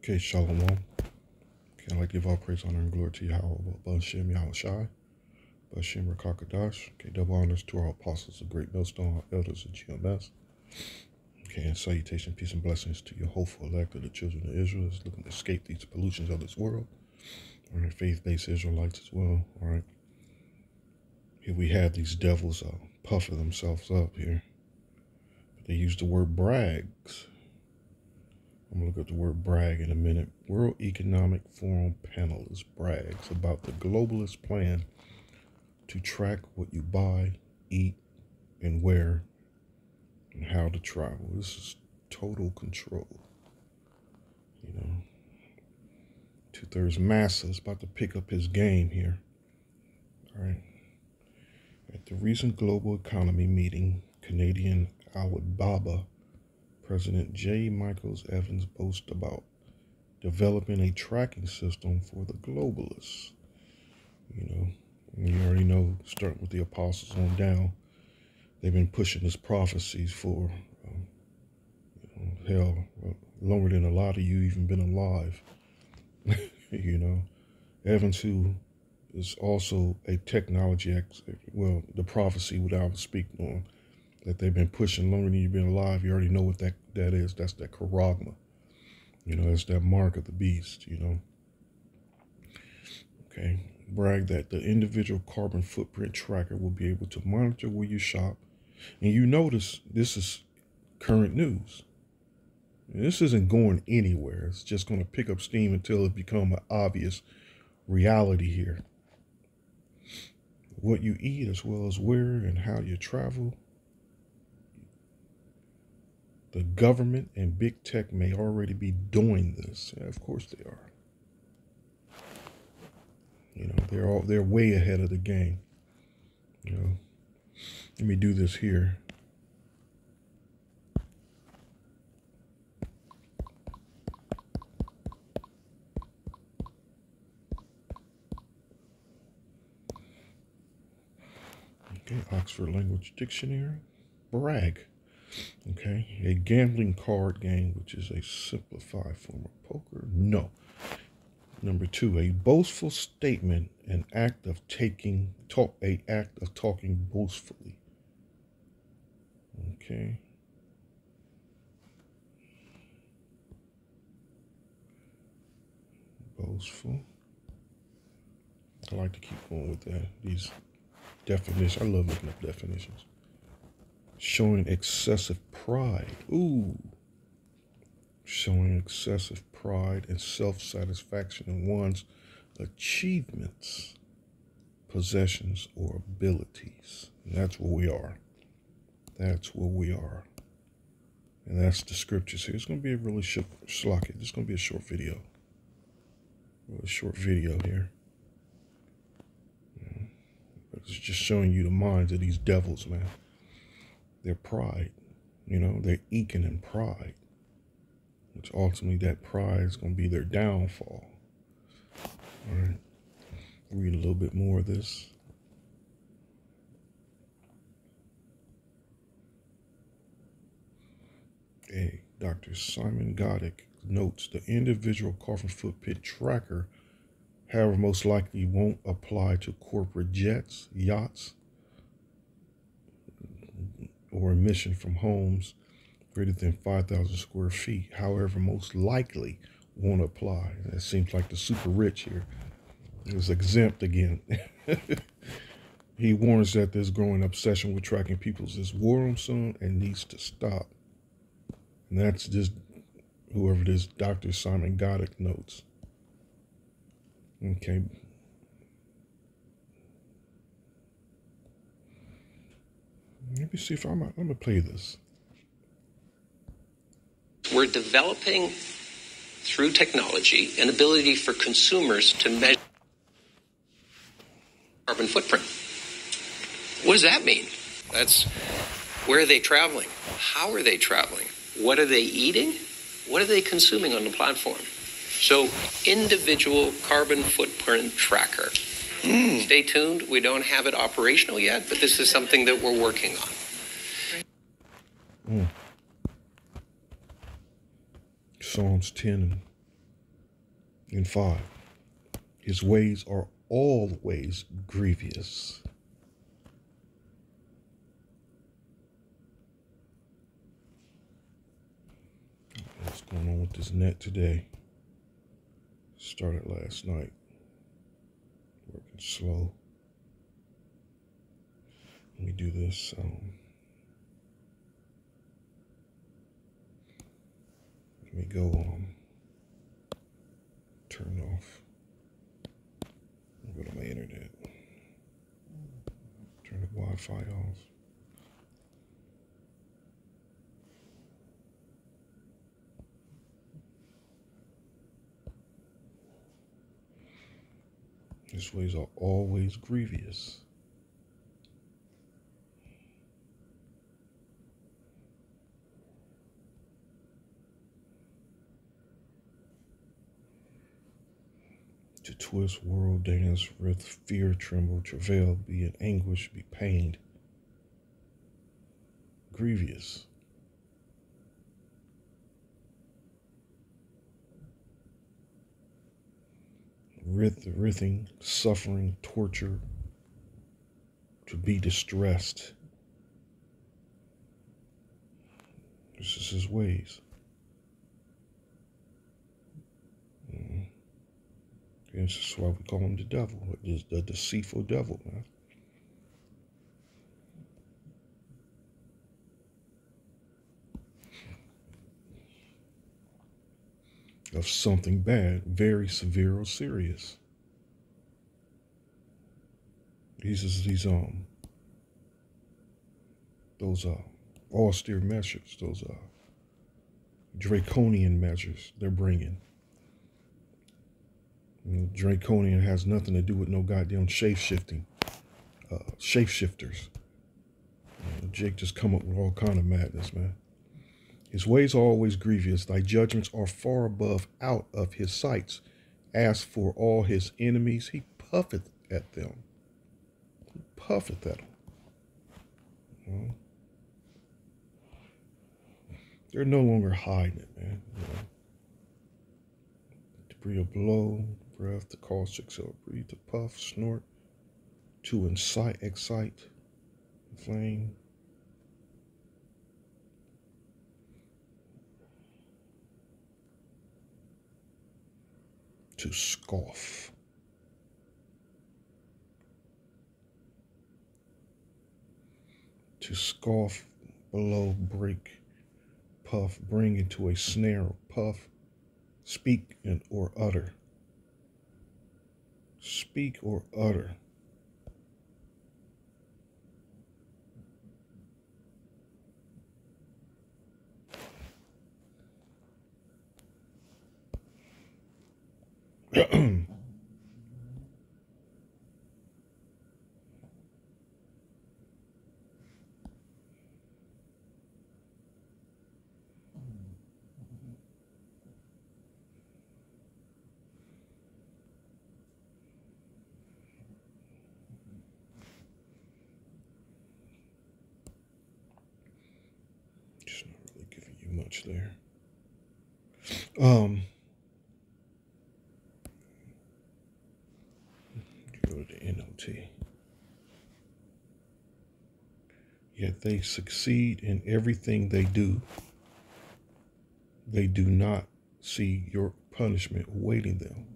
Okay, Shalom. Okay, I'd like to give all praise, honor, and glory to Yahweh, Bashem Yahushai, Bashem Rakakadash. Okay, double honors to our apostles, the great millstone, our elders of GMS. Okay, and salutation, peace, and blessings to your hopeful elect of the children of Israel that's looking to escape these pollutions of this world. All right, faith-based Israelites as well. All right, here we have these devils puffing themselves up here. But they use the word brags. I'm going to look at the word brag in a minute. World Economic Forum panelist brags about the globalist plan to track what you buy, eat, and wear, and how to travel. This is total control. You know, 2/3 massa is about to pick up his game here. All right. At the recent global economy meeting, Canadian Alibaba President J. Michaels Evans boasts about developing a tracking system for the globalists. You know, and you already know, starting with the apostles on down, they've been pushing his prophecies for, longer than a lot of you even been alive. You know, Evans, who is also a technology expert, well, the prophecy without speaking on, that they've been pushing longer than you've been alive. You already know what that is. That's that charagma. You know, it's that mark of the beast, you know. Okay. Brag that the individual carbon footprint tracker will be able to monitor where you shop. And you notice this is current news. This isn't going anywhere. It's just going to pick up steam until it becomes an obvious reality here. What you eat as well as where and how you travel. The government and big tech may already be doing this. Yeah, of course they are. You know, they're way ahead of the game. You know, let me do this here. Okay, Oxford Language Dictionary. Brag. Okay, a gambling card game, which is a simplified form of poker. No. Number 2, a boastful statement, an act of talking boastfully. Okay. Boastful. I like to keep going with that. These definitions. I love looking up definitions. Showing excessive pride. Ooh. Showing excessive pride and self-satisfaction in one's achievements, possessions, or abilities. And that's what we are. That's what we are. And that's the scriptures here. It's going to be a really short, it's going to be a short video. A short video here. Yeah. But it's just showing you the minds of these devils, man. Their pride. You know, they're eking in pride. Which ultimately that pride is going to be their downfall. All right. Read a little bit more of this. Hey, Dr. Simon Goddick notes the individual carbon footprint tracker, however, most likely won't apply to corporate jets, yachts, or emission from homes greater than 5,000 square feet. However, most likely won't apply. It seems like the super rich here is exempt again. He warns that this growing obsession with tracking people is worrisome and needs to stop. And that's just whoever this Dr. Simon Goddick notes. Okay. Let me see if let me play this. We're developing, through technology, an ability for consumers to measure carbon footprint. What does that mean? That's where are they traveling? How are they traveling? What are they eating? What are they consuming on the platform? So, individual carbon footprint tracker. Stay tuned. We don't have it operational yet, but this is something that we're working on. Psalms 10 And 5, his ways are always grievous. What's going on with this net today? Started last night. Working slow. Let me do this. Let me go turn off. Go to my internet. Turn the Wi-Fi off. His ways are always grievous. To twist, whirl, dance, writhe, fear, tremble, travail, be in anguish, be pained. Grievous. Writhing, suffering, torture, to be distressed. This is his ways. And this is why we call him the devil. It's the deceitful devil, man. Of something bad, very severe or serious. Those austere measures, those draconian measures they're bringing. Draconian has nothing to do with no goddamn shapeshifters. Jake just come up with all kind of madness, man. His ways are always grievous. Thy judgments are far above out of his sights. As for all his enemies, he puffeth at them. He puffeth at them. They're no longer hiding it, man. To breathe a blow, breath, to cause exhale, breathe, to puff, snort, to incite, excite, inflame. To scoff. To scoff, blow, break, puff, bring into a snare, puff, speak and or utter. Speak or utter. Just not really giving you much there. Go to the NLT. Yet they succeed in everything they do. They do not see your punishment awaiting them.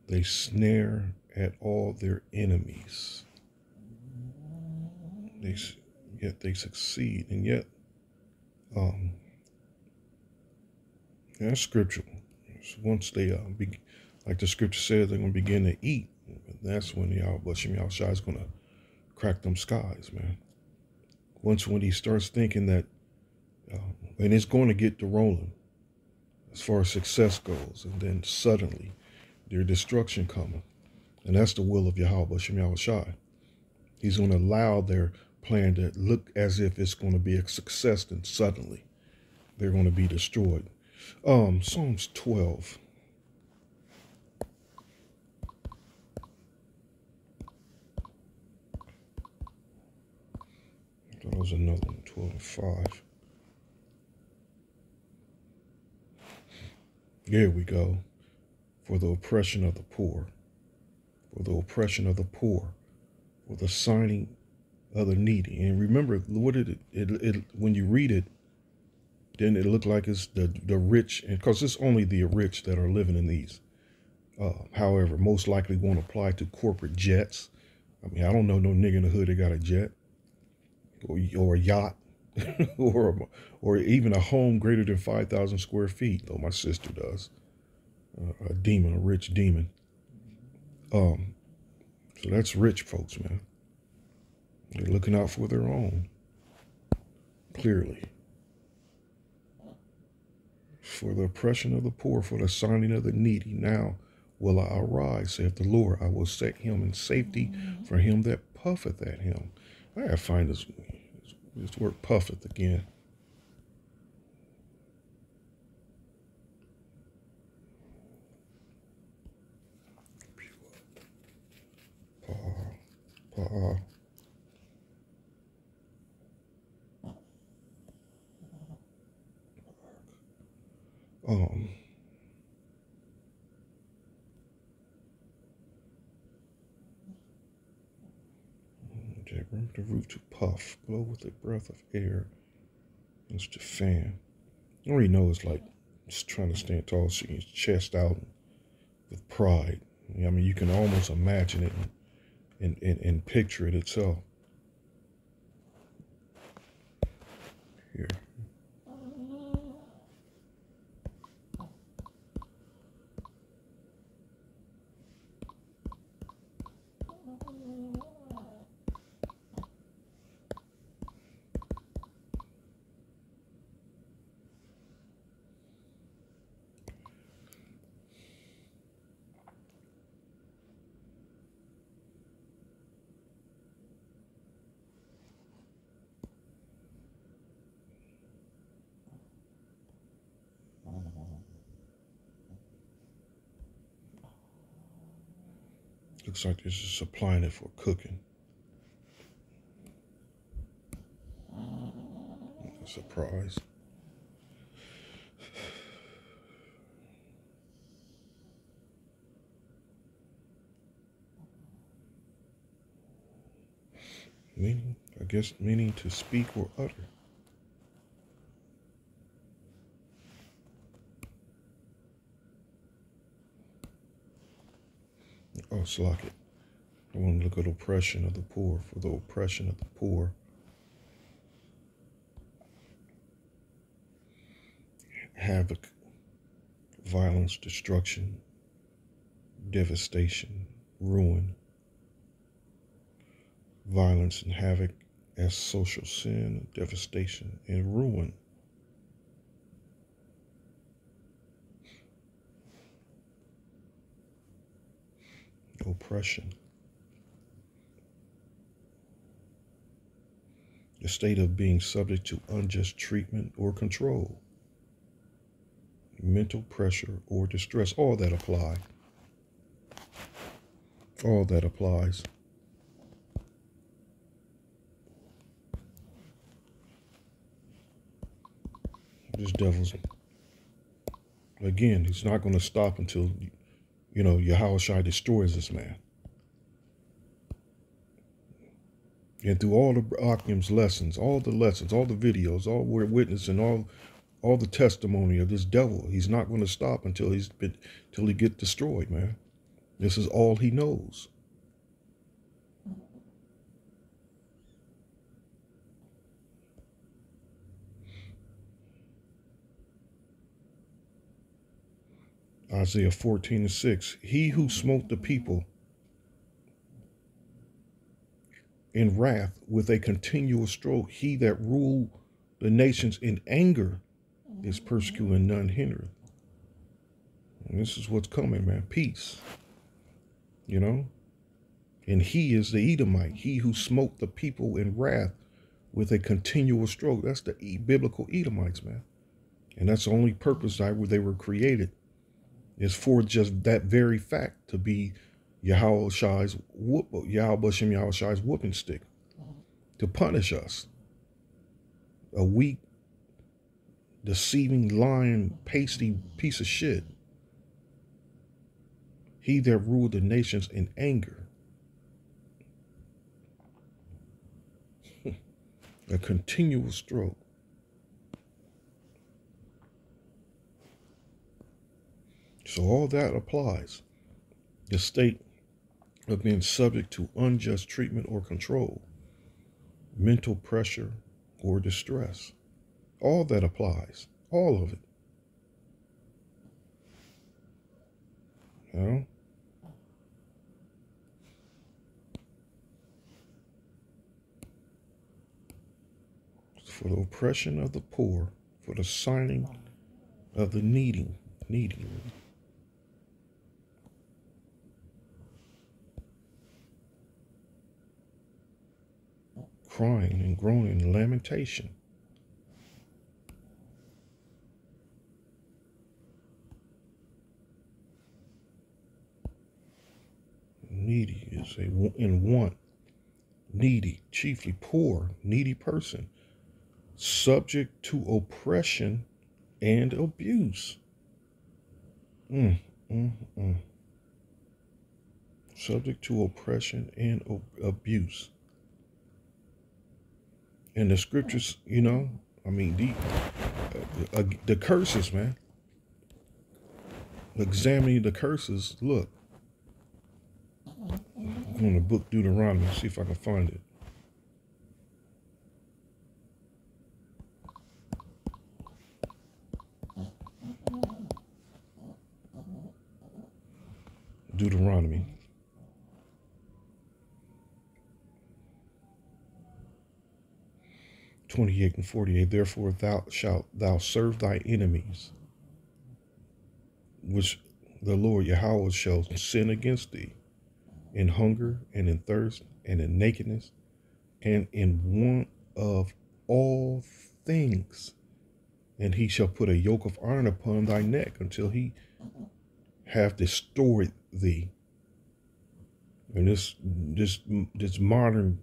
They snare at all their enemies. Yet they succeed, and yet, that's scriptural. So once they like the scripture says, they're going to begin to eat. That's when Yahweh Shai is going to crack them skies, man. When he starts thinking that, and it's going to get to rolling as far as success goes, and then suddenly their destruction coming. And that's the will of Yahweh Shai. He's going to allow their plan to look as if it's going to be a success, and suddenly they're going to be destroyed. Psalms 12. That was another one, 12 and 5. Here we go. For the oppression of the poor. For the oppression of the poor. For the signing of the needy. And remember, what it when you read it, then it looked like it's the rich, and because it's only the rich that are living in these. However, most likely won't apply to corporate jets. I mean, I don't know no nigga in the hood that got a jet or a yacht or even a home greater than 5,000 square feet, though my sister does. A demon, a rich demon. So that's rich folks, man. They're looking out for their own, clearly. For the oppression of the poor, for the signing of the needy. Now will I arise, saith the Lord. I will set him in safety for him that puffeth at him. I gotta find this word puffeth again. Um, the root to puff, blow with a breath of air. It's to fan. All you know is like just trying to stand tall, seeing his chest out with pride. I mean, you can almost imagine it and picture it itself. Here. Looks like this is supplying it for cooking. A surprise. Meaning, I guess, meaning to speak or utter. Oh, slack it. I want to look at oppression of the poor. For the oppression of the poor. Havoc, violence, destruction, devastation, ruin. Violence and havoc as social sin, devastation, and ruin. Oppression. The state of being subject to unjust treatment or control. Mental pressure or distress. All that apply. All that applies. This devil's, again, he's not going to stop until, Yahushua destroys this man. And through all the Akim's lessons, all the videos, all we're witnessing, all the testimony of this devil, he's not going to stop until he get destroyed, man. This is all he knows. Isaiah 14:6. He who smote the people in wrath with a continual stroke, he that ruled the nations in anger is persecuted and none hindereth. And this is what's coming, man. Peace. And he is the Edomite, he who smote the people in wrath with a continual stroke. That's the biblical Edomites, man. And that's the only purpose they were created, is for just that very fact, to be Yahweh's whooping stick, to punish us. A weak, deceiving, lying, pasty piece of shit. He that ruled the nations in anger. A continual stroke. So all that applies. The state of being subject to unjust treatment or control, mental pressure or distress. All that applies. All of it. You know? For the oppression of the poor, for the signing of the needy. Crying and groaning and lamentation. Needy is in want. Needy, chiefly poor, needy person, subject to oppression and abuse. Subject to oppression and abuse. And the scriptures, you know, I mean, the curses, man. Examining the curses, look. I'm going to book Deuteronomy, see if I can find it. Deuteronomy. (28 and 48). Therefore thou serve thy enemies, which the Lord Yahweh shall sin against thee, in hunger and in thirst and in nakedness and in want of all things. And he shall put a yoke of iron upon thy neck until he have destroyed thee. And this modern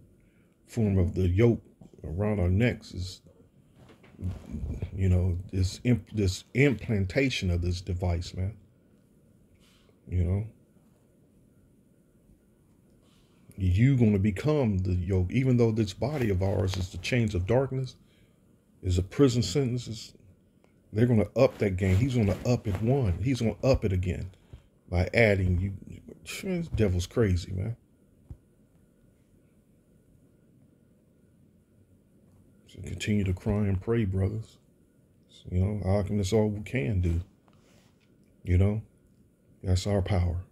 form of the yoke around our necks is, you know, this implantation of this device, man. You know, you going to become the yoke, even though this body of ours is the chains of darkness, is a prison sentence. They're going to up that game. He's going to up it one. He's going to up it again by adding you. This devil's crazy, man. So continue to cry and pray, brothers. So, you know, that's all we can do. You know, that's our power.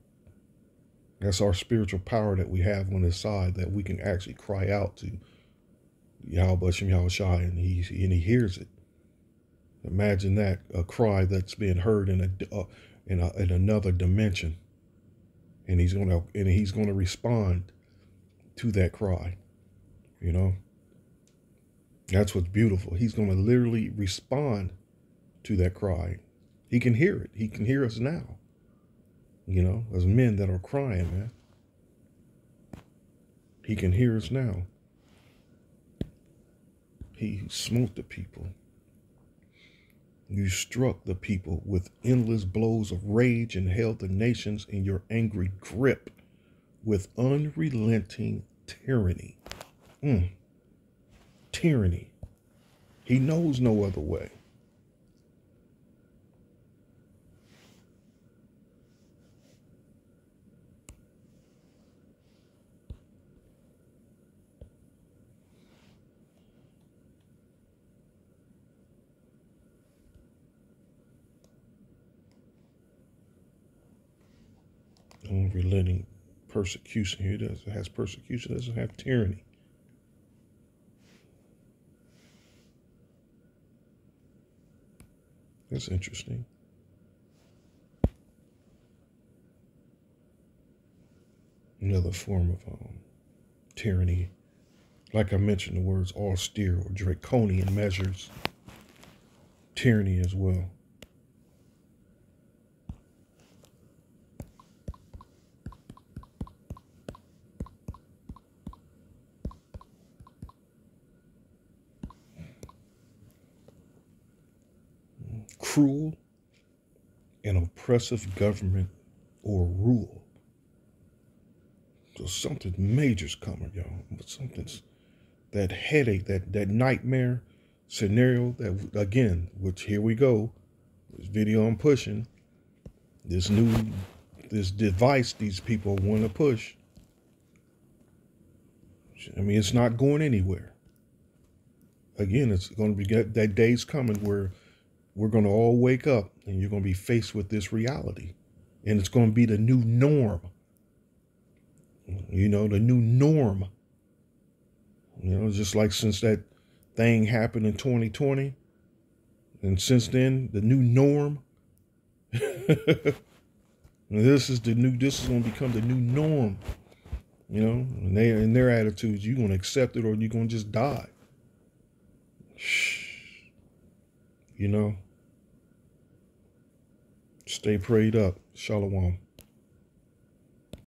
That's our spiritual power that we have on this side, that we can actually cry out to Yahweh Shem Yahweh Shai, and he hears it. Imagine that, a cry that's being heard in another dimension, and he's gonna respond to that cry. You know, that's what's beautiful. He's gonna literally respond to that cry. He can hear it. He can hear us now. You know, as men that are crying, man. He can hear us now. He smote the people. You struck the people with endless blows of rage and held the nations in your angry grip with unrelenting tyranny. Tyranny. He knows no other way. Unrelenting persecution. Here it has persecution, it doesn't have tyranny. That's interesting. Another form of tyranny. Like I mentioned, the words austere or draconian measures. Tyranny as well. Cruel and oppressive government or rule. So something major's coming, y'all. But something's that headache, that nightmare scenario that, again, which here we go. This video I'm pushing, this device these people want to push. I mean, it's not going anywhere. Again, it's going to be that day's coming where we're going to all wake up and you're going to be faced with this reality. And it's going to be the new norm. You know, the new norm. You know, just like since that thing happened in 2020. And since then, the new norm. This is going to become the new norm. You know, and in their attitudes, you're going to accept it or you're going to just die. You know, stay prayed up. Shalom.